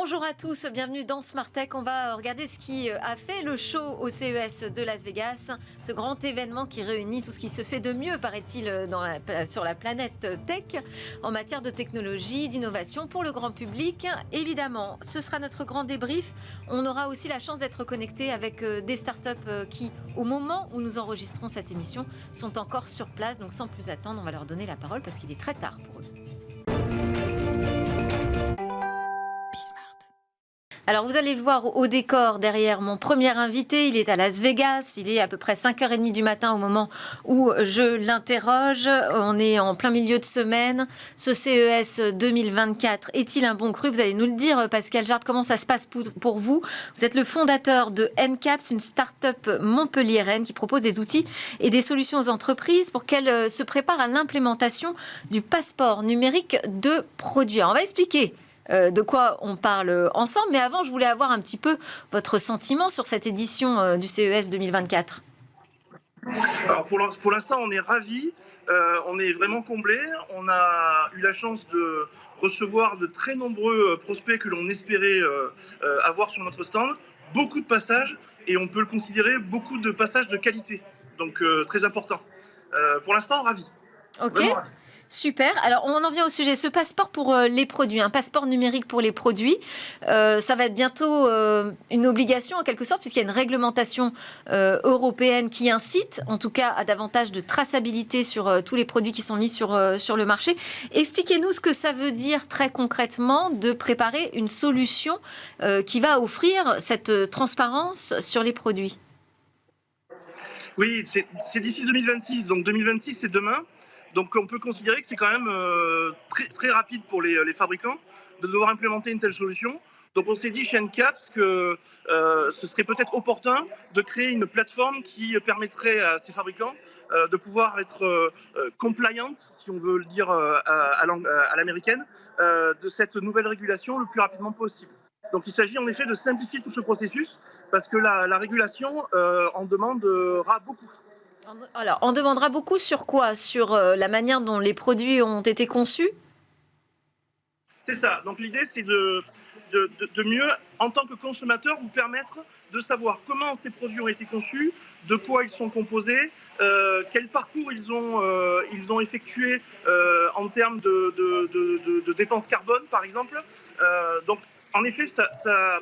Bonjour à tous, bienvenue dans Smart Tech. On va regarder ce qui a fait le show au CES de Las Vegas, ce grand événement qui réunit tout ce qui se fait de mieux, paraît-il, sur la planète tech, en matière de technologie, d'innovation pour le grand public. Évidemment, ce sera notre grand débrief. On aura aussi la chance d'être connecté avec des startups qui, au moment où nous enregistrons cette émission, sont encore sur place. Donc sans plus attendre, on va leur donner la parole parce qu'il est très tard pour eux. Alors vous allez le voir au décor derrière mon premier invité, il est à Las Vegas, il est à peu près 5h30 du matin au moment où je l'interroge, on est en plein milieu de semaine, ce CES 2024 est-il un bon cru? Vous allez nous le dire Pascal Jard, comment ça se passe pour vous? Vous êtes le fondateur de NCAPS, une start-up montpelliéraine qui propose des outils et des solutions aux entreprises pour qu'elles se préparent à l'implémentation du passeport numérique de produits. Alors, on va expliquer de quoi on parle ensemble. Mais avant, je voulais avoir un petit peu votre sentiment sur cette édition du CES 2024. Alors pour l'instant, on est ravis, on est vraiment comblés. On a eu la chance de recevoir de très nombreux prospects que l'on espérait avoir sur notre stand. Beaucoup de passages, et on peut le considérer beaucoup de passages de qualité, donc très important. Pour l'instant, ravis. Ok. Vraiment ravis. Super. Alors, on en vient au sujet. Ce passeport pour les produits, un passeport numérique pour les produits, ça va être bientôt une obligation en quelque sorte, puisqu'il y a une réglementation européenne qui incite, en tout cas, à davantage de traçabilité sur tous les produits qui sont mis sur le marché. Expliquez-nous ce que ça veut dire très concrètement de préparer une solution qui va offrir cette transparence sur les produits. Oui, c'est d'ici 2026. Donc 2026, c'est demain. Donc on peut considérer que c'est quand même très, très rapide pour les fabricants de devoir implémenter une telle solution. Donc on s'est dit chez NCAPS que ce serait peut-être opportun de créer une plateforme qui permettrait à ces fabricants de pouvoir être compliant, si on veut le dire à l'américaine, de cette nouvelle régulation le plus rapidement possible. Donc il s'agit en effet de simplifier tout ce processus parce que la régulation en demandera beaucoup. Alors, on demandera beaucoup sur quoi? Sur la manière dont les produits ont été conçus? C'est ça. Donc l'idée, c'est de mieux, en tant que consommateur, vous permettre de savoir comment ces produits ont été conçus, de quoi ils sont composés, quel parcours ils ont effectué en termes de dépenses carbone, par exemple. Donc, en effet, ça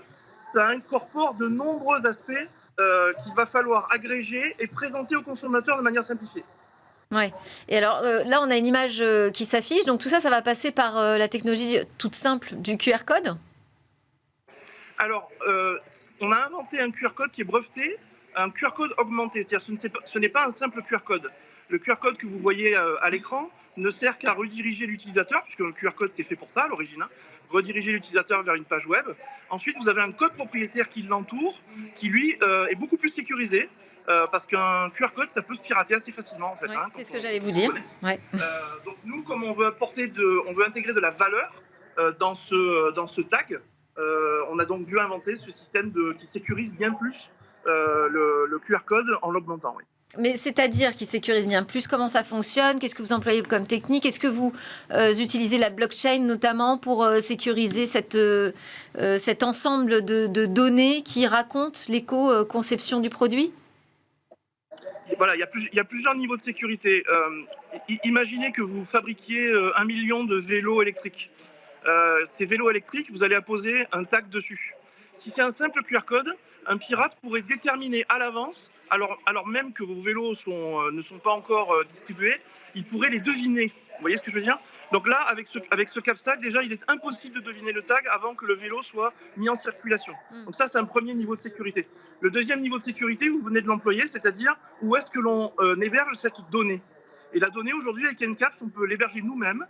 incorpore de nombreux aspects qu'il va falloir agréger et présenter aux consommateurs de manière simplifiée. Ouais. Et alors là, on a une image qui s'affiche. Donc tout ça, ça va passer par la technologie toute simple du QR code. Alors, on a inventé un QR code qui est breveté, un QR code augmenté. C'est-à-dire que ce n'est pas un simple QR code. Le QR code que vous voyez à l'écran ne sert qu'à rediriger l'utilisateur, puisque le QR code c'est fait pour ça à l'origine, hein, rediriger l'utilisateur vers une page web. Ensuite, vous avez un code propriétaire qui l'entoure, qui lui est beaucoup plus sécurisé. Parce qu'un QR code, ça peut se pirater assez facilement en fait. Ouais, hein, c'est ce que j'allais vous dire. Ouais. Donc nous, comme on veut intégrer de la valeur dans ce tag, on a donc dû inventer ce système qui sécurise bien plus le QR code en l'augmentant. Oui. Mais c'est-à-dire qui sécurise bien plus, comment ça fonctionne? Qu'est-ce que vous employez comme technique? Est-ce que vous utilisez la blockchain notamment pour sécuriser cet ensemble de données qui racontent l'éco-conception du produit? Voilà, il y a plusieurs niveaux de sécurité. Imaginez que vous fabriquiez 1 million de vélos électriques. Ces vélos électriques, vous allez apposer un tag dessus. Si c'est un simple QR code, un pirate pourrait déterminer à l'avance, alors même que vos vélos ne sont pas encore distribués, il pourrait les deviner. Vous voyez ce que je veux dire? Donc là, avec ce CAPS-tag, déjà, il est impossible de deviner le tag avant que le vélo soit mis en circulation. Donc ça, c'est un premier niveau de sécurité. Le deuxième niveau de sécurité, vous venez de l'employer, c'est-à-dire où est-ce que l'on héberge cette donnée. Et la donnée, aujourd'hui, avec NCAPS, on peut l'héberger nous-mêmes.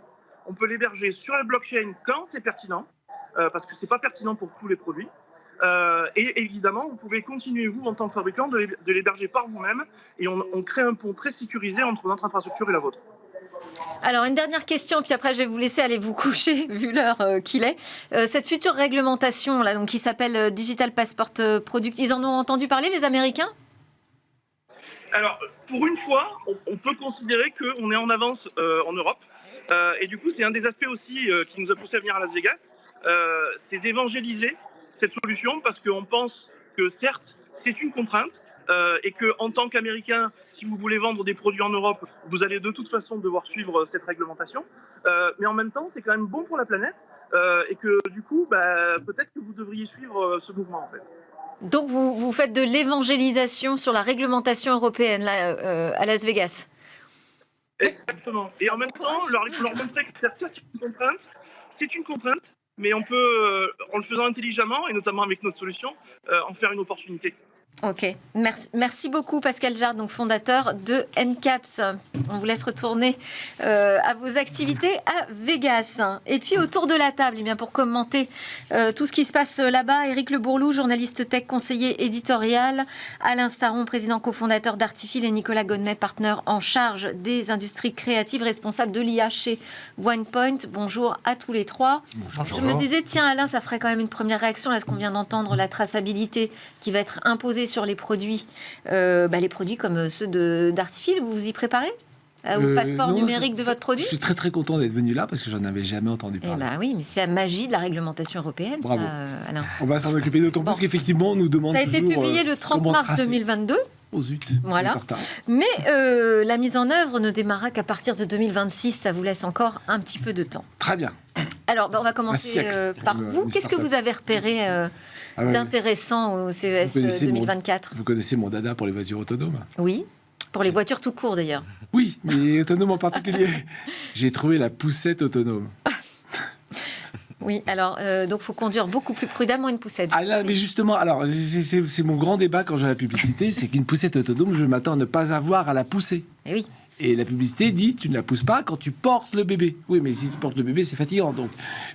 On peut l'héberger sur la blockchain quand c'est pertinent, parce que ce n'est pas pertinent pour tous les produits. Et évidemment, vous pouvez continuer, vous, en tant que fabricant, de l'héberger par vous-même. Et on crée un pont très sécurisé entre notre infrastructure et la vôtre. Alors, une dernière question, puis après, je vais vous laisser aller vous coucher, vu l'heure qu'il est. Cette future réglementation, là, donc, qui s'appelle Digital Passport Product, ils en ont entendu parler, les Américains? Alors, pour une fois, on peut considérer qu'on est en avance en Europe. Et du coup, c'est un des aspects aussi qui nous a poussé à venir à Las Vegas. c'est d'évangéliser cette solution parce qu'on pense que certes, c'est une contrainte et qu'en tant qu'Américain, si vous voulez vendre des produits en Europe, vous allez de toute façon devoir suivre cette réglementation. Mais en même temps, c'est quand même bon pour la planète et que du coup, peut-être que vous devriez suivre ce mouvement en fait. Donc vous faites de l'évangélisation sur la réglementation européenne là, à Las Vegas. Exactement. Et en même temps, leur montrer que certes, c'est une contrainte, mais on peut, en le faisant intelligemment, et notamment avec notre solution, en faire une opportunité. Ok, merci beaucoup Pascal Jard, donc fondateur de NCAPS. On vous laisse retourner à vos activités à Vegas. Et puis autour de la table, eh bien, pour commenter tout ce qui se passe là-bas, Éric Le Bourlou, journaliste tech, conseiller éditorial, Alain Staron, président cofondateur d'Artifil, et Nicolas Godmet, partenaire en charge des industries créatives, responsable de l'IA chez OnePoint. Bonjour à tous les trois. Bonjour. Je me disais, tiens Alain, ça ferait quand même une première réaction à ce qu'on vient d'entendre, la traçabilité qui va être imposée sur les produits comme ceux d'Artifil. Vous vous y préparez au passeport numérique de votre produit? Je suis très très content d'être venu là parce que j'en avais jamais entendu parler. Oui, mais c'est la magie de la réglementation européenne. Bravo. Ça, Alain. On va s'en occuper d'autant plus qu'effectivement on nous demande ça a toujours... été publié le 30 mars 2022. Oh zut, voilà. Mais la mise en œuvre ne démarrera qu'à partir de 2026. Ça vous laisse encore un petit peu de temps. Très bien. Alors, on va commencer par vous. Qu'est-ce que vous avez repéré d'intéressant au CES 2024? Vous connaissez mon dada pour les voitures autonomes? Oui, pour les voitures tout court d'ailleurs. Oui, mais autonomes en particulier. J'ai trouvé la poussette autonome. Oui, alors, donc il faut conduire beaucoup plus prudemment une poussette. Ah là, mais justement, alors, c'est mon grand débat quand je vais à la publicité, c'est qu'une poussette autonome, je m'attends à ne pas avoir à la pousser. Et oui. Et la publicité dit, tu ne la pousses pas quand tu portes le bébé. Oui, mais si tu portes le bébé, c'est fatigant. Donc,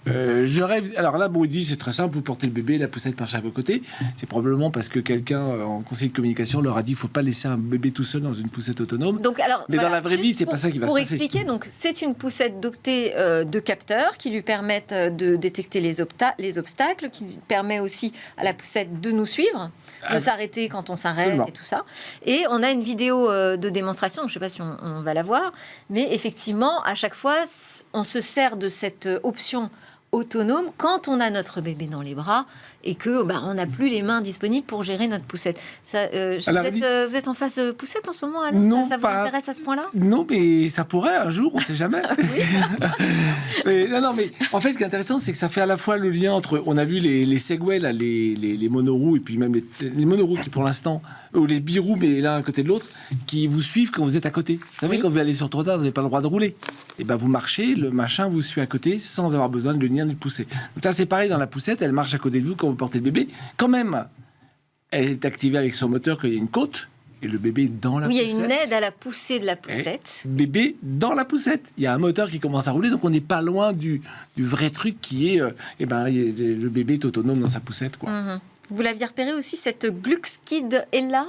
je rêve... Alors là, bon, il dit, c'est très simple, vous portez le bébé, la poussette marche à vos côtés. C'est probablement parce que quelqu'un, en conseil de communication, leur a dit, il ne faut pas laisser un bébé tout seul dans une poussette autonome. Donc, alors, mais dans la vraie vie, c'est pas ça qui va se passer. Pour expliquer, donc, c'est une poussette dotée de capteurs qui lui permettent de détecter les obstacles, qui permet aussi à la poussette de nous suivre, de s'arrêter quand on s'arrête. Absolument. Et tout ça. Et on a une vidéo de démonstration, je ne sais pas si on va la voir, mais effectivement, à chaque fois, on se sert de cette option autonome quand on a notre bébé dans les bras et que on n'a plus les mains disponibles pour gérer notre poussette. Ça, vous êtes en phase poussette en ce moment, Alain? Non, ça vous intéresse à ce point-là? Non, mais ça pourrait un jour, on ne sait jamais. mais en fait, ce qui est intéressant, c'est que ça fait à la fois le lien entre... On a vu les Segway, là, les monoroues, et puis même les monoroues qui, pour l'instant, ou les biroues, mais l'un à côté de l'autre, qui vous suivent quand vous êtes à côté. Vous savez, quand vous allez sur le trottoir, vous n'avez pas le droit de rouler. Et vous marchez, le machin vous suit à côté sans avoir besoin de le lien de le pousser. Donc là, c'est pareil dans la poussette, elle marche à côté de vous quand vous portez le bébé. Quand même, elle est activée avec son moteur quand il y a une côte. Et le bébé dans la poussette. Oui, il y a une aide à la poussée de la poussette. Bébé dans la poussette. Il y a un moteur qui commence à rouler, donc on n'est pas loin du vrai truc qui est... le bébé est autonome dans sa poussette, quoi. Mmh. Vous l'aviez repéré aussi, cette Gluckskid Ella,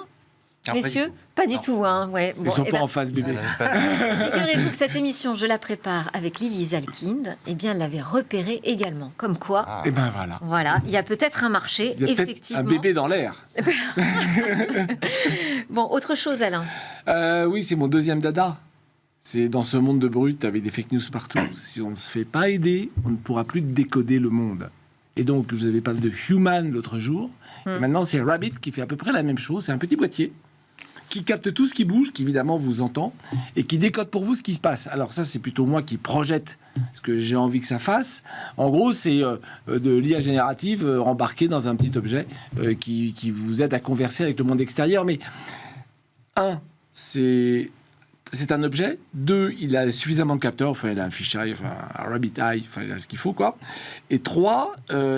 messieurs? Pas du tout, hein. Ouais. Ils sont pas en phase bébé. Figurez-vous que cette émission, je la prépare avec Lily Zalkind. Eh bien, elle l'avait repérée également. Comme quoi... Et voilà. Voilà, il y a peut-être un marché, il y a effectivement. Un bébé dans l'air. Bon, autre chose, Alain. Oui, c'est mon deuxième dada. C'est dans ce monde de brut, avec des fake news partout. Si on ne se fait pas aider, on ne pourra plus décoder le monde. Et donc, je vous avais parlé de Human l'autre jour. Et maintenant, c'est Rabbit qui fait à peu près la même chose. C'est un petit boîtier qui capte tout ce qui bouge, qui évidemment vous entend, et qui décode pour vous ce qui se passe. Alors ça, c'est plutôt moi qui projette ce que j'ai envie que ça fasse. En gros, c'est de l'IA générative embarquée dans un petit objet qui vous aide à converser avec le monde extérieur. Mais c'est un objet. 2, il a suffisamment de capteurs. Enfin, il a un fisheye, un rabbit eye, enfin, il a ce qu'il faut, quoi. Et 3,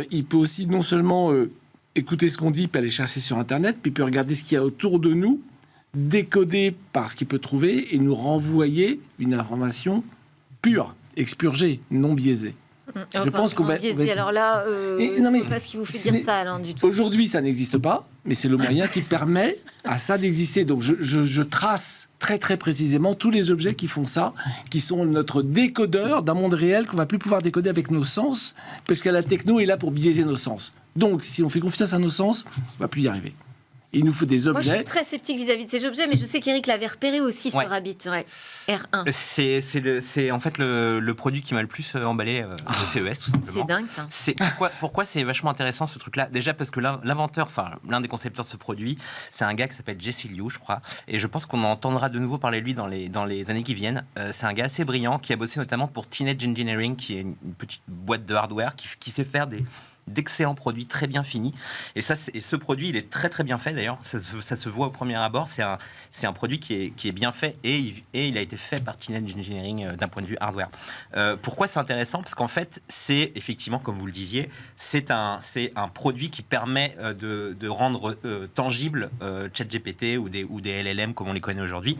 il peut aussi non seulement écouter ce qu'on dit, puis aller chercher sur Internet, puis il peut regarder ce qu'il y a autour de nous, décoder par ce qu'il peut trouver et nous renvoyer une information pure, expurgée, non biaisée. Je pense qu'on va... Alors là, je ne sais pas ce qui vous fait dire ça, Alain, du tout. Aujourd'hui, ça n'existe pas, mais c'est le moyen qui permet à ça d'exister. Donc, je trace très, très précisément tous les objets qui font ça, qui sont notre décodeur d'un monde réel qu'on ne va plus pouvoir décoder avec nos sens, parce que la techno est là pour biaiser nos sens. Donc, si on fait confiance à nos sens, on ne va plus y arriver. Il nous faut des Moi, je objets. suis très sceptique vis-à-vis de ces objets, mais je sais qu'Eric l'avait repéré aussi sur Rabbit, R1. C'est en fait le produit qui m'a le plus emballé de CES, tout simplement. C'est dingue, ça. Pourquoi c'est vachement intéressant, ce truc-là? Déjà parce que l'inventeur, l'un des concepteurs de ce produit, c'est un gars qui s'appelle Jesse Liu, je crois. Et je pense qu'on entendra de nouveau parler de lui dans les années qui viennent. C'est un gars assez brillant qui a bossé notamment pour Teenage Engineering, qui est une petite boîte de hardware qui sait faire d'excellents produits très bien finis. Et ce produit, il est très très bien fait d'ailleurs. Ça se voit au premier abord. C'est un produit qui est bien fait et il a été fait par Teenage Engineering d'un point de vue hardware. Pourquoi c'est intéressant? Parce qu'en fait, c'est effectivement, comme vous le disiez, c'est un produit qui permet de rendre tangible ChatGPT ou des LLM comme on les connaît aujourd'hui.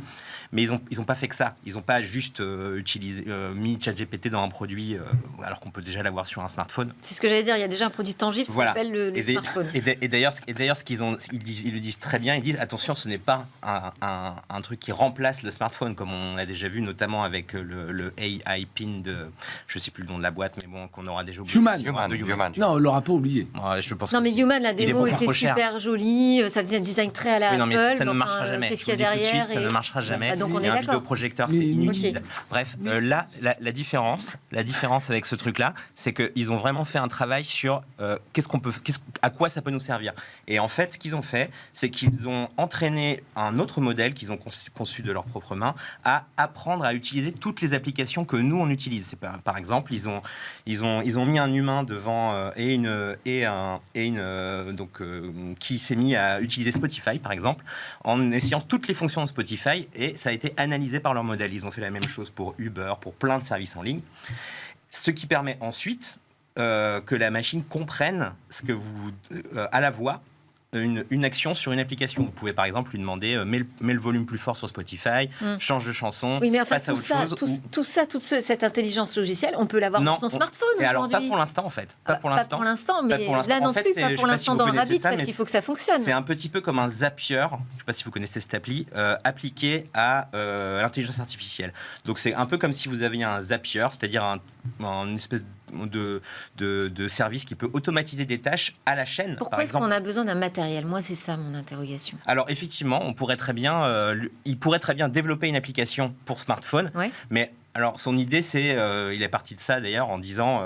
Mais ils ont pas fait que ça. Ils n'ont pas juste mis ChatGPT dans un produit alors qu'on peut déjà l'avoir sur un smartphone. C'est ce que j'allais dire. Il y a déjà un produit tangible, ça s'appelle le smartphone. Et d'ailleurs, ils le disent très bien. Ils disent attention, ce n'est pas un truc qui remplace le smartphone, comme on l'a déjà vu, notamment avec le AI Pin de, je sais plus le nom de la boîte, mais bon, qu'on aura déjà oublié. Human. Non, on l'aura pas oublié. Je pense non, mais Human, la démo était super jolie. Ça faisait un design très à la Apple. Non, mais ça ne marchera jamais. Qu'est-ce qu'il y a derrière? Ça ne marchera jamais. Donc on est un d'accord. vidéoprojecteur, c'est inutile. Bref, là, la différence avec ce truc-là, c'est qu'ils ont vraiment fait un travail sur à quoi ça peut nous servir. Et en fait, ce qu'ils ont fait, c'est qu'ils ont entraîné un autre modèle qu'ils ont conçu de leurs propres mains à apprendre à utiliser toutes les applications que nous on utilise. Par exemple, ils ont mis un humain devant qui s'est mis à utiliser Spotify, par exemple, en essayant toutes les fonctions de Spotify, et ça a été analysé par leur modèle. Ils ont fait la même chose pour Uber, pour plein de services en ligne, ce qui permet ensuite que la machine comprenne ce que vous à la voix une action sur une application. Vous pouvez par exemple lui demander mets le volume plus fort sur Spotify, change de chanson, oui, mais enfin, passe à autre chose. Toute cette intelligence logicielle, on peut l'avoir sur son smartphone et alors aujourd'hui. Pas pour l'instant en fait. Pas pour l'instant, mais là non plus, pas pour l'instant dans le Rabbit, parce qu'il faut que ça fonctionne. C'est un petit peu comme un Zapier, je ne sais pas si vous connaissez cette appli, appliqué à l'intelligence artificielle. Donc c'est un peu comme si vous aviez un Zapier, c'est-à-dire une espèce de service qui peut automatiser des tâches à la chaîne. Pourquoi est-ce qu'on a besoin d'un matériel? Moi, c'est ça mon interrogation. Alors effectivement, il pourrait très bien développer une application pour smartphone, mais alors son idée, c'est, il est parti de ça d'ailleurs en disant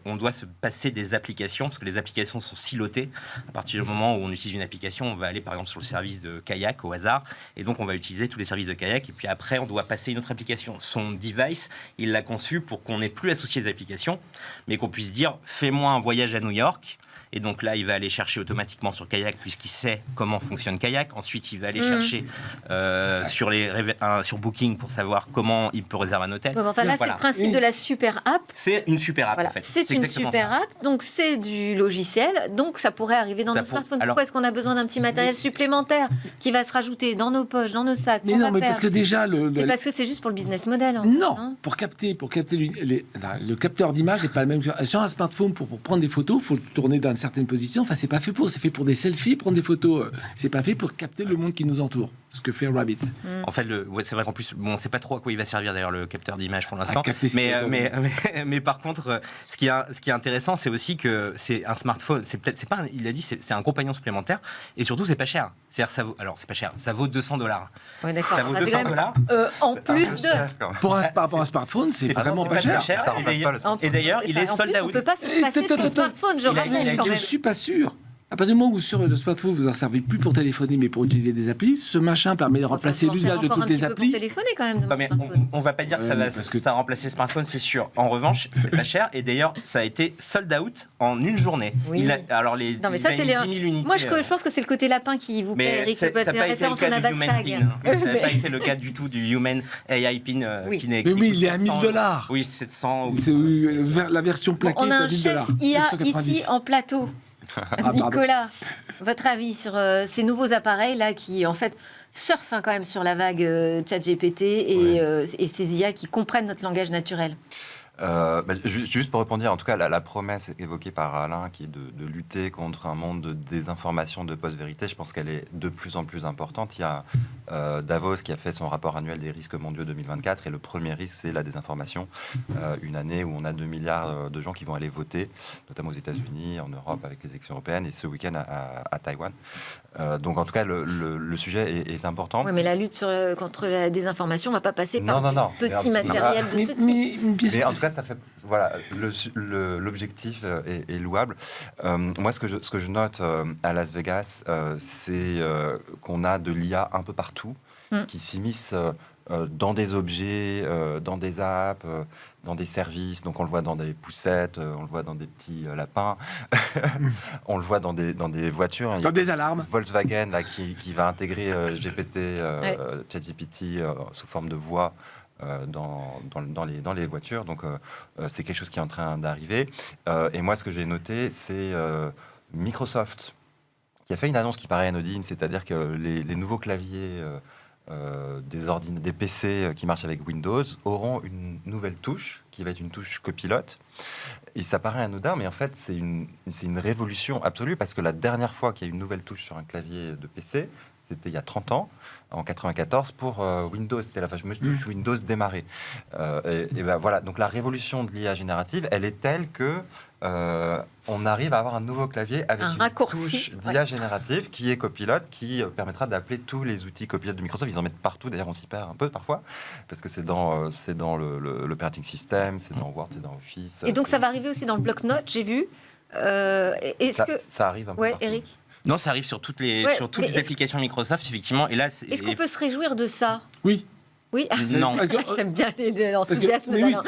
on doit se passer des applications, parce que les applications sont silotées. À partir du moment où on utilise une application, on va aller par exemple sur le service de kayak au hasard, et donc on va utiliser tous les services de kayak, et puis après on doit passer une autre application. Son device, il l'a conçu pour qu'on n'ait plus associé des applications, mais qu'on puisse dire fais-moi un voyage à New York. Et donc là, il va aller chercher automatiquement sur Kayak, puisqu'il sait comment fonctionne Kayak. Ensuite, il va aller chercher sur Booking pour savoir comment il peut réserver un hôtel. Enfin, là, c'est le principe de la super app. C'est une super app, en fait. C'est une super app, donc c'est du logiciel. Donc ça pourrait arriver dans nos smartphones. Pourquoi est-ce qu'on a besoin d'un petit matériel supplémentaire qui va se rajouter dans nos poches, dans nos sacs? Parce que déjà... C'est parce que c'est juste pour le business model. Non, pour capter le capteur d'image n'est pas le même. Sur un smartphone, pour prendre des photos, il faut le tourner dans une certaine position. Enfin, c'est pas fait pour. C'est fait pour des selfies, prendre des photos. C'est pas fait pour capter le monde qui nous entoure. Ce que fait Rabbit. En fait, c'est vrai qu'en plus, on ne sait pas trop à quoi il va servir d'ailleurs le capteur d'image pour l'instant. Mais par contre, ce qui est intéressant, c'est aussi que c'est un smartphone. Il a dit, c'est un compagnon supplémentaire, et surtout, c'est pas cher. C'est-à-dire, c'est pas cher. Ça vaut $200. Ouais, d'accord. Ça vaut $200. En plus de. Par rapport à un smartphone, c'est vraiment pas cher. Ça et d'ailleurs, il est sold out. On peut pas se passer de son smartphone, je rappelle quand même. Je suis pas sûr. À partir du moment où sur le smartphone, vous en servez plus pour téléphoner, mais pour utiliser des applis, ce machin permet de remplacer l'usage de toutes les applis. Pour téléphoner quand même. Mais on va pas dire que ça va remplacer le smartphone, c'est sûr. En revanche, c'est pas cher. Et d'ailleurs, ça a été sold out en une journée. Oui. Alors non, mais ça, c'est 10 000 unités. Moi, je pense que c'est le côté lapin qui vous plaît, Eric. Ça n'a pas été le cas du Human Pin. Ça n'a pas été le cas du tout du Human AI Pin qui n'est. Mais il est à $1,000. Oui, 700. C'est la version plaquée. On a un chef IA ici en plateau. Nicolas, votre avis sur ces nouveaux appareils là qui en fait surfent quand même sur la vague ChatGPT et ces IA qui comprennent notre langage naturel? Juste pour répondre, en tout cas, la promesse évoquée par Alain, qui est de lutter contre un monde de désinformation, de post-vérité, je pense qu'elle est de plus en plus importante. Il y a Davos qui a fait son rapport annuel des risques mondiaux 2024, et le premier risque, c'est la désinformation. Une année où on a 2 milliards de gens qui vont aller voter, notamment aux États-Unis, en Europe, avec les élections européennes, et ce week-end à Taïwan. Donc, en tout cas, le sujet est important. Oui, mais la lutte contre la désinformation ne va pas passer par non. petit matériel de ce type. Mais en tout cas, ça fait voilà, l'objectif est louable. Moi, ce que je note à Las Vegas, c'est qu'on a de l'IA un peu partout qui s'immisce dans des objets, dans des apps, dans des services. Donc on le voit dans des poussettes, on le voit dans des petits lapins, on le voit dans des voitures. Dans des alarmes. Volkswagen là, qui va intégrer GPT, ChatGPT sous forme de voix. Dans les voitures, donc c'est quelque chose qui est en train d'arriver. Et moi, ce que j'ai noté, c'est Microsoft qui a fait une annonce qui paraît anodine, c'est-à-dire que les nouveaux claviers des PC qui marchent avec Windows auront une nouvelle touche qui va être une touche copilote. Et ça paraît anodin, mais en fait, c'est une révolution absolue, parce que la dernière fois qu'il y a eu une nouvelle touche sur un clavier de PC, c'était il y a 30 ans, en 94, pour Windows. C'était la fameuse touche Windows démarrer. Et ben voilà, donc la révolution de l'IA générative, elle est telle que on arrive à avoir un nouveau clavier avec une touche d'IA générative qui est copilote, qui permettra d'appeler tous les outils copilotes de Microsoft. Ils en mettent partout, d'ailleurs on s'y perd un peu parfois, parce que c'est dans l'operating system, c'est dans Word, c'est dans Office. Et donc ça va arriver aussi dans le bloc-notes, j'ai vu. Ça arrive un peu partout. Eric. Non, ça arrive sur toutes les applications Microsoft, effectivement. Et là, est-ce qu'on peut se réjouir de ça? Oui. Oui, non. J'aime bien l'enthousiasme d'Alain.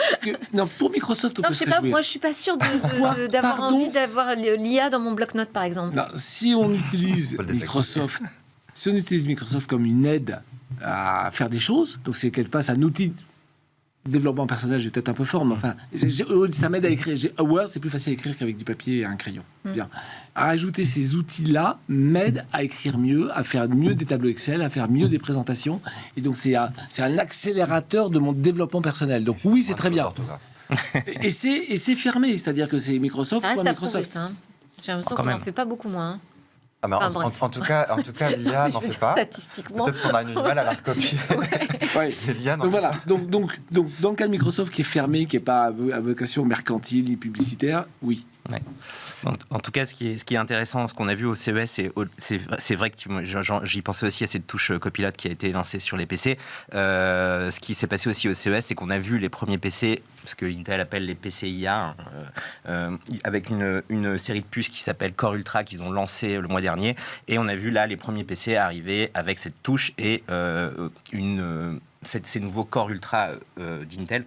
Non, pour Microsoft, on peut se réjouir. Moi, je suis pas sûre d'avoir envie d'avoir l'IA dans mon bloc-notes, par exemple. Non, si on utilise Microsoft comme une aide à faire des choses, donc c'est qu'elle passe un outil de développement personnel, j'ai peut-être un peu fort, mais enfin, ça m'aide à écrire. Word, c'est plus facile à écrire qu'avec du papier et un crayon. Bien. À rajouter ces outils-là m'aide à écrire mieux, à faire mieux des tableaux Excel, à faire mieux des présentations. Et donc, c'est un accélérateur de mon développement personnel. Donc, oui, c'est très bien. Et c'est fermé, c'est-à-dire que c'est Microsoft. Ça reste à prouver, ça. J'ai l'impression qu'on n'en fait pas beaucoup moins. Ah mais en tout cas, l'IA n'en fait pas. Statistiquement. Peut-être qu'on a du mal à la recopier. Ouais. Donc voilà. Donc, dans le cas de Microsoft qui est fermé, qui n'est pas à vocation mercantile ni publicitaire, oui. Ouais. En tout cas, ce qui est intéressant, ce qu'on a vu au CES, c'est vrai que j'y pensais aussi à cette touche copilote qui a été lancée sur les PC. Ce qui s'est passé aussi au CES, c'est qu'on a vu les premiers PC, ce que Intel appelle les PC IA, avec une série de puces qui s'appelle Core Ultra, qu'ils ont lancé le mois dernier. Et on a vu là les premiers PC arriver avec cette touche et ces nouveaux Core Ultra d'Intel.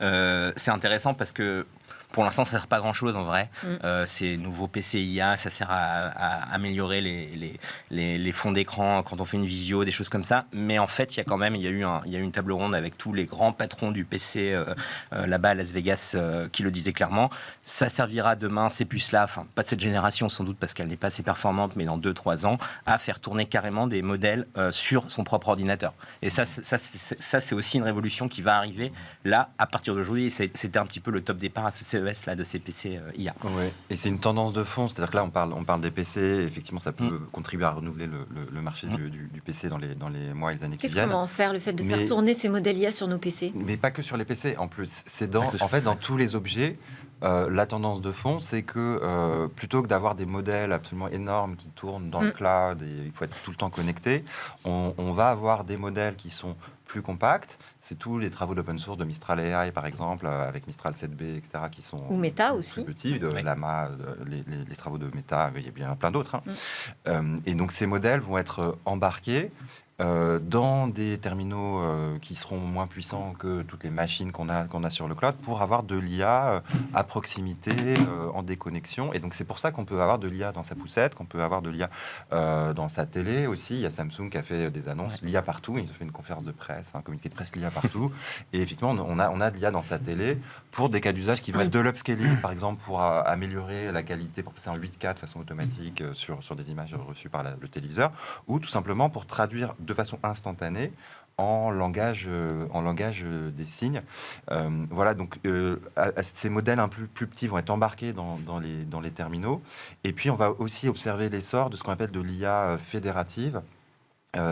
C'est intéressant parce que pour l'instant, ça ne sert pas à grand-chose en vrai. Ces nouveaux PC IA, ça sert à améliorer les fonds d'écran quand on fait une visio, des choses comme ça. Mais en fait, il y a eu une table ronde avec tous les grands patrons du PC là-bas à Las Vegas qui le disaient clairement. Ça servira demain, ces puces-là, enfin pas de cette génération sans doute parce qu'elle n'est pas assez performante, mais dans 2-3 ans, à faire tourner carrément des modèles sur son propre ordinateur. Et ça, c'est aussi une révolution qui va arriver là à partir d'aujourd'hui. C'était un petit peu le top départ à ce CES là, de ces PC IA. Ouais. Et c'est une tendance de fond, c'est-à-dire que là on parle des PC, effectivement ça peut contribuer à renouveler le marché du PC dans les mois et les années qui viennent. Qu'est-ce qu'on va en faire, le fait de faire tourner ces modèles IA sur nos PC? Mais pas que sur les PC, en plus. C'est dans tous les objets. La tendance de fond, c'est que plutôt que d'avoir des modèles absolument énormes qui tournent dans le cloud et il faut être tout le temps connecté, on va avoir des modèles qui sont plus compacts. C'est tous les travaux d'open source de Mistral AI, par exemple, avec Mistral 7B, etc., qui sont ou Meta aussi. Plus petits, de Llama, les travaux de Meta, mais il y a bien plein d'autres. Et donc ces modèles vont être embarqués dans des terminaux qui seront moins puissants que toutes les machines qu'on a sur le cloud pour avoir de l'IA à proximité, en déconnexion. Et donc c'est pour ça qu'on peut avoir de l'IA dans sa poussette, qu'on peut avoir de l'IA dans sa télé aussi. Il y a Samsung qui a fait des annonces, l'IA partout. Ils ont fait une conférence de presse, un communiqué de presse, l'IA partout. Et effectivement, on a de l'IA dans sa télé pour des cas d'usage qui vont être de l'upscaling, par exemple, pour améliorer la qualité, pour passer en 8K de façon automatique sur des images reçues par le téléviseur, ou tout simplement pour traduire de façon instantanée en langage des signes. Voilà, donc ces modèles un peu plus petits vont être embarqués dans les terminaux. Et puis, on va aussi observer l'essor de ce qu'on appelle de l'IA fédérative.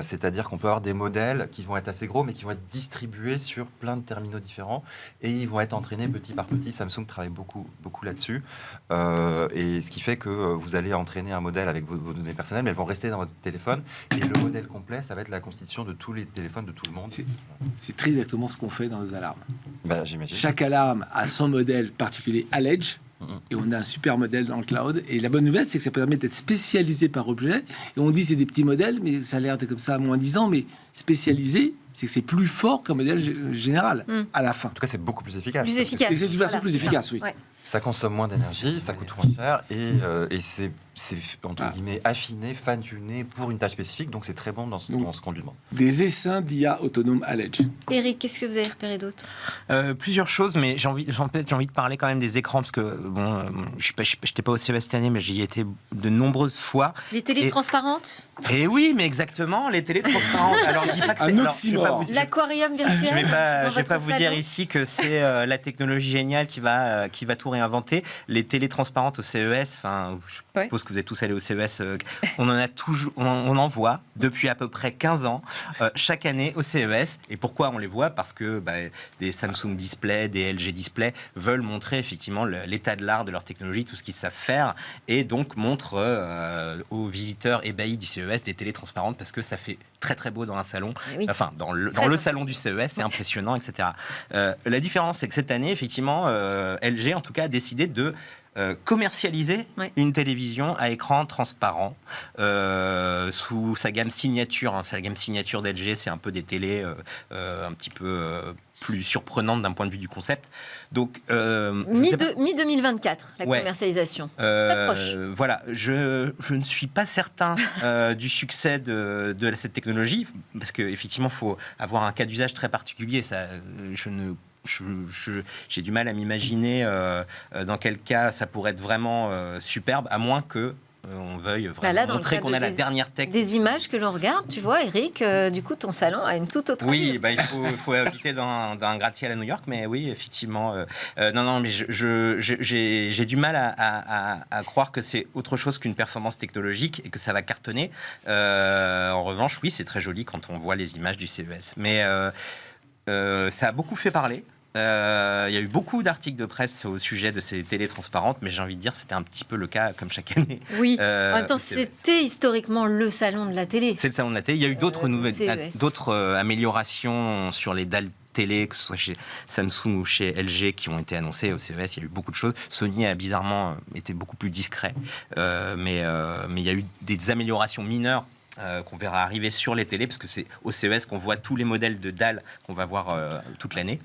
C'est-à-dire qu'on peut avoir des modèles qui vont être assez gros, mais qui vont être distribués sur plein de terminaux différents, et ils vont être entraînés petit par petit. Samsung travaille beaucoup là-dessus, et ce qui fait que vous allez entraîner un modèle avec vos données personnelles, mais elles vont rester dans votre téléphone, et le modèle complet, ça va être la constitution de tous les téléphones de tout le monde. C'est très exactement ce qu'on fait dans nos alarmes. J'imagine. Chaque alarme a son modèle particulier à l'edge. Et on a un super modèle dans le cloud. Et la bonne nouvelle, c'est que ça permet d'être spécialisé par objet. Et on dit c'est des petits modèles, mais ça a l'air d'être comme ça à moins 10 ans. Mais spécialisé, c'est que c'est plus fort qu'un modèle général à la fin. En tout cas, c'est beaucoup plus efficace. Plus efficace. Et c'est une façon plus efficace, oui. Ouais. Ça consomme moins d'énergie, ça coûte moins cher, et c'est entre guillemets affiné, fine-tuné pour une tâche spécifique. Donc c'est très bon dans ce qu'on lui demande. Des essaims d'IA autonome à l'edge. Eric, qu'est-ce que vous avez repéré d'autre? Plusieurs choses, mais j'ai envie de parler quand même des écrans, parce que bon, je n'étais pas au CES cette année, mais j'y ai été de nombreuses fois. Les télés transparentes? Et oui, mais exactement, les télés transparentes. Alors, je dis pas que c'est Un oxymore. L'aquarium virtuel? Je dans vais pas votre vous dire salon ici que c'est la technologie géniale qui va tout réinventer. Les télés transparentes au CES, enfin, je suppose que vous êtes tous allés au CES. On en a toujours, on en voit depuis à peu près 15 ans chaque année au CES. Et pourquoi on les voit? Parce que des Samsung Display, des LG Display veulent montrer effectivement l'état de l'art de leur technologie, tout ce qu'ils savent faire, et donc montrent aux visiteurs ébahis du CES des télés transparentes, parce que ça fait très très beau dans un salon, enfin dans le salon du CES, c'est impressionnant, etc. La différence, c'est que cette année, effectivement, LG en tout cas a décidé de commercialiser une télévision à écran transparent sous sa gamme signature. C'est la gamme signature d'LG, c'est un peu des télés un petit peu plus surprenantes d'un point de vue du concept. Donc mi-2024, la commercialisation. Très proche. Voilà, je ne suis pas certain du succès de cette technologie, parce qu'effectivement, il faut avoir un cas d'usage très particulier. Ça, j'ai du mal à m'imaginer dans quel cas ça pourrait être vraiment superbe, à moins que on veuille vraiment montrer qu'on a la dernière tech. Des images que l'on regarde, tu vois, Eric, du coup, ton salon a une toute autre allure. Il faut habiter dans un gratte-ciel à New York, mais oui, effectivement. Non, mais j'ai du mal à croire que c'est autre chose qu'une performance technologique et que ça va cartonner. En revanche, oui, c'est très joli quand on voit les images du CES. Mais ça a beaucoup fait parler. Il y a eu beaucoup d'articles de presse au sujet de ces télés transparentes, mais j'ai envie de dire c'était un petit peu le cas comme chaque année. Oui, en même temps, c'était historiquement le salon de la télé. C'est le salon de la télé. Il y a eu d'autres améliorations sur les dalles télé, que ce soit chez Samsung ou chez LG, qui ont été annoncées au CES. Il y a eu beaucoup de choses. Sony a bizarrement été beaucoup plus discret, mais il y a eu des améliorations mineures qu'on verra arriver sur les télés, parce que c'est au CES qu'on voit tous les modèles de dalles qu'on va voir toute l'année.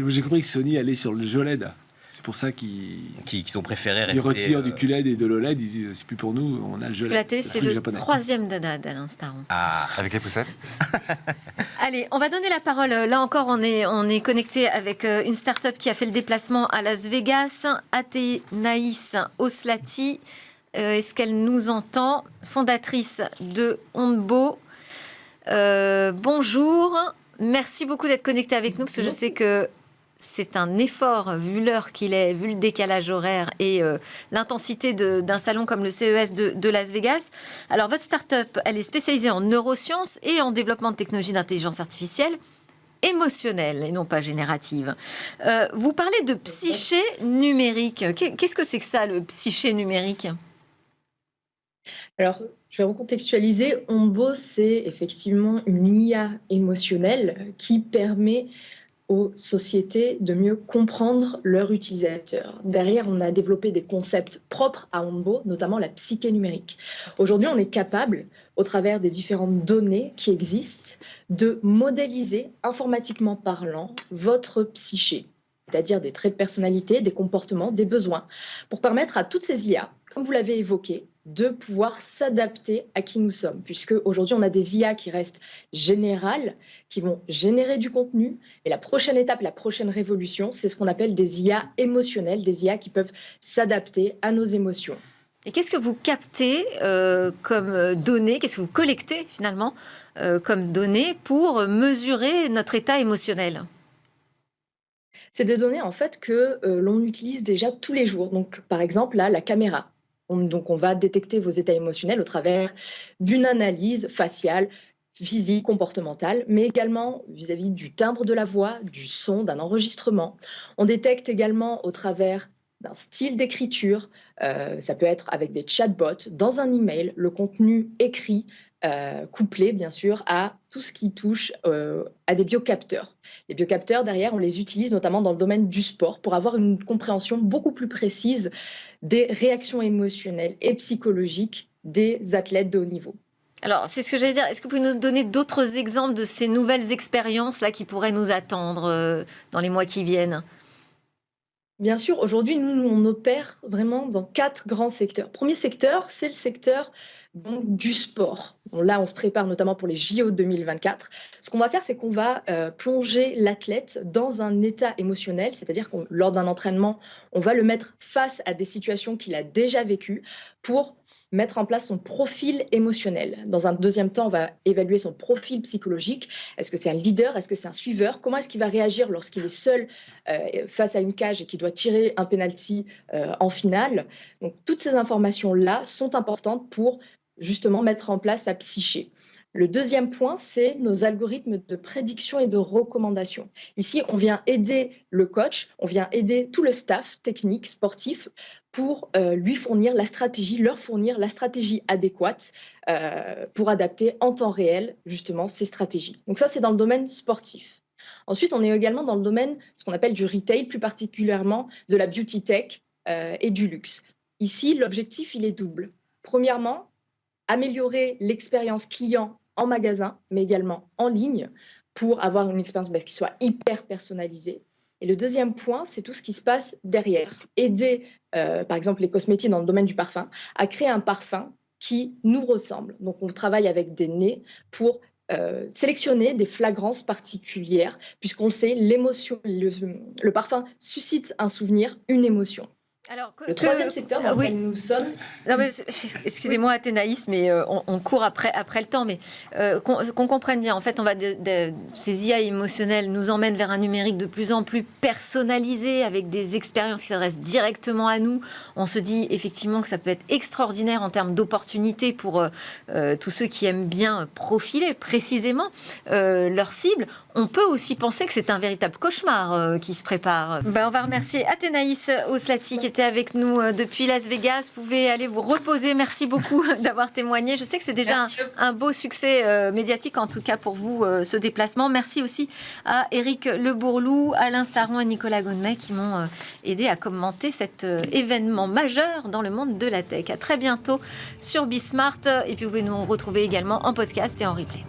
J'ai compris que Sony allait sur le OLED. C'est pour ça qu'ils ont préféré rester... Ils retirent du QLED et de l'OLED, ils disent c'est plus pour nous, on a le jeu. Parce que la télé, c'est le troisième dada d'Alain Staron. Avec les poussettes. Allez, on va donner la parole. Là encore, on est connecté avec une start-up qui a fait le déplacement à Las Vegas, Athénaïs Oslati. Est-ce qu'elle nous entend? Fondatrice de Onbo. Bonjour. Merci beaucoup d'être connecté avec nous, parce que je sais que c'est un effort, vu l'heure qu'il est, vu le décalage horaire et l'intensité d'un salon comme le CES de Las Vegas. Alors, votre start-up, elle est spécialisée en neurosciences et en développement de technologies d'intelligence artificielle émotionnelle et non pas générative. Vous parlez de psyché numérique. Qu'est-ce que c'est que ça, le psyché numérique? Alors, je vais recontextualiser. Onbo, c'est effectivement une IA émotionnelle qui permet aux sociétés de mieux comprendre leurs utilisateurs. Derrière, on a développé des concepts propres à Onbo, notamment la psyché numérique. Aujourd'hui, on est capable, au travers des différentes données qui existent, de modéliser, informatiquement parlant, votre psyché, c'est-à-dire des traits de personnalité, des comportements, des besoins, pour permettre à toutes ces IA, comme vous l'avez évoqué, de pouvoir s'adapter à qui nous sommes. Puisque aujourd'hui, on a des IA qui restent générales, qui vont générer du contenu. Et la prochaine étape, la prochaine révolution, c'est ce qu'on appelle des IA émotionnelles, des IA qui peuvent s'adapter à nos émotions. Et qu'est-ce que vous captez comme données, qu'est-ce que vous collectez finalement comme données pour mesurer notre état émotionnel ? C'est des données en fait que l'on utilise déjà tous les jours. Donc par exemple là, la caméra. Donc on va détecter vos états émotionnels au travers d'une analyse faciale, physique, comportementale, mais également vis-à-vis du timbre de la voix, du son, d'un enregistrement. On détecte également au travers d'un style d'écriture, ça peut être avec des chatbots, dans un email, le contenu écrit, couplé bien sûr à tout ce qui touche à des biocapteurs. Les biocapteurs, derrière, on les utilise notamment dans le domaine du sport pour avoir une compréhension beaucoup plus précise des réactions émotionnelles et psychologiques des athlètes de haut niveau. Alors, c'est ce que j'allais dire. Est-ce que vous pouvez nous donner d'autres exemples de ces nouvelles expériences-là qui pourraient nous attendre dans les mois qui viennent ? Bien sûr, aujourd'hui, nous, on opère vraiment dans 4 grands secteurs. Premier secteur, c'est le secteur donc, du sport. Bon, là, on se prépare notamment pour les JO 2024. Ce qu'on va faire, c'est qu'on va plonger l'athlète dans un état émotionnel, c'est-à-dire que lors d'un entraînement, on va le mettre face à des situations qu'il a déjà vécues pour mettre en place son profil émotionnel. Dans un deuxième temps, on va évaluer son profil psychologique. Est-ce que c'est un leader? Est-ce que c'est un suiveur? Comment est-ce qu'il va réagir lorsqu'il est seul face à une cage et qu'il doit tirer un penalty en finale? Donc, toutes ces informations-là sont importantes pour justement mettre en place sa psyché. Le deuxième point, c'est nos algorithmes de prédiction et de recommandation. Ici, on vient aider le coach, on vient aider tout le staff technique, sportif, pour lui fournir la stratégie, leur fournir la stratégie adéquate pour adapter en temps réel, justement, ces stratégies. Donc ça, c'est dans le domaine sportif. Ensuite, on est également dans le domaine, ce qu'on appelle du retail, plus particulièrement de la beauty tech et du luxe. Ici, l'objectif, il est double. Premièrement, améliorer l'expérience client en magasin, mais également en ligne, pour avoir une expérience qui soit hyper personnalisée. Et le deuxième point, c'est tout ce qui se passe derrière. Aider, par exemple, les cosmétiques dans le domaine du parfum, à créer un parfum qui nous ressemble. Donc, on travaille avec des nez pour sélectionner des flagrances particulières, puisqu'on le sait, l'émotion, le parfum suscite un souvenir, une émotion. Alors, le troisième secteur dans lequel nous sommes... Non, mais, excusez-moi Athénaïs, mais on court après le temps, mais qu'on comprenne bien, en fait, on va ces IA émotionnelles nous emmènent vers un numérique de plus en plus personnalisé, avec des expériences qui s'adressent directement à nous. On se dit effectivement que ça peut être extraordinaire en termes d'opportunités pour tous ceux qui aiment bien profiler précisément leur cible. On peut aussi penser que c'est un véritable cauchemar qui se prépare. On va remercier Athénaïs Oslati qui était avec nous depuis Las Vegas. Vous pouvez aller vous reposer. Merci beaucoup d'avoir témoigné. Je sais que c'est déjà un beau succès médiatique, en tout cas pour vous, ce déplacement. Merci aussi à Éric Le Bourlou, Alain Staron et Nicolas Gonnet qui m'ont aidé à commenter cet événement majeur dans le monde de la tech. À très bientôt sur Bismart. Et puis vous pouvez nous retrouver également en podcast et en replay.